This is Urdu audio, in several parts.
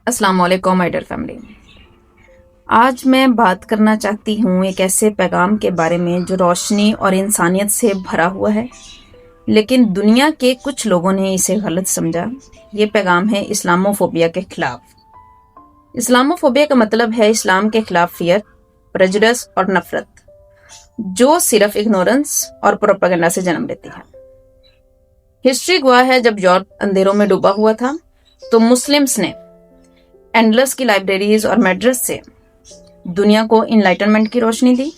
السلام علیکم مائی ڈیئر فیملی۔ آج میں بات کرنا چاہتی ہوں ایک ایسے پیغام کے بارے میں جو روشنی اور انسانیت سے بھرا ہوا ہے، لیکن دنیا کے کچھ لوگوں نے اسے غلط سمجھا۔ یہ پیغام ہے اسلاموفوبیا کے خلاف۔ اسلاموفوبیا کا مطلب ہے اسلام کے خلاف فیئر، پریجڈس اور نفرت، جو صرف اگنورنس اور پروپیگنڈا سے جنم لیتی ہے۔ ہسٹری گواہ ہے، جب یورپ اندھیروں میں ڈوبا ہوا تھا تو مسلمز نے اینڈلس کی لائبریریز اور میڈرس سے دنیا کو انلائٹنمنٹ کی روشنی دی۔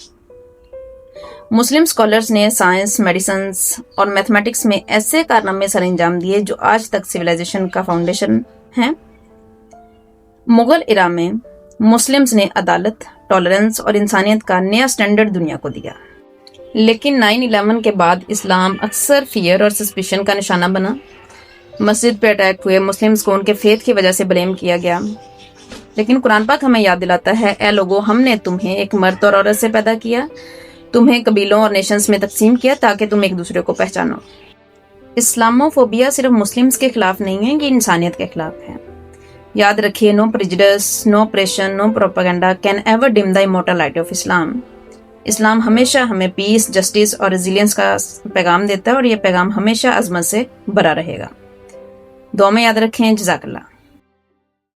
مسلم اسکالرز نے سائنس، میڈیسنز اور میتھمیٹکس میں ایسے کارنامے سر انجام دیے جو آج تک سویلائزیشن کا فاؤنڈیشن ہیں۔ مغل ایرا میں مسلمز نے عدالت، ٹالرنس اور انسانیت کا نیا سٹینڈرڈ دنیا کو دیا، لیکن 9/11 کے بعد اسلام اکثر فیئر اور سسپیشن کا نشانہ بنا۔ مسجد پہ اٹیک ہوئے، مسلمز کو ان کے فیتھ کی وجہ سے بلیم کیا گیا، لیکن قرآن پاک ہمیں یاد دلاتا ہے، اے لوگو، ہم نے تمہیں ایک مرد اور عورت سے پیدا کیا، تمہیں قبیلوں اور نیشنز میں تقسیم کیا تاکہ تم ایک دوسرے کو پہچانو۔ اسلاموفوبیا صرف مسلمز کے خلاف نہیں ہے، یہ انسانیت کے خلاف ہے۔ یاد رکھیے، no prejudices, no oppression, no propaganda can ever dim the immortal light of Islam. Islam ہمیشہ ہمیں پیس، جسٹس اور ریزیلینس کا پیغام دیتا ہے، اور یہ پیغام ہمیشہ عظمت سے بھرا رہے گا۔ دعا میں یاد رکھیں۔ جزاک اللہ۔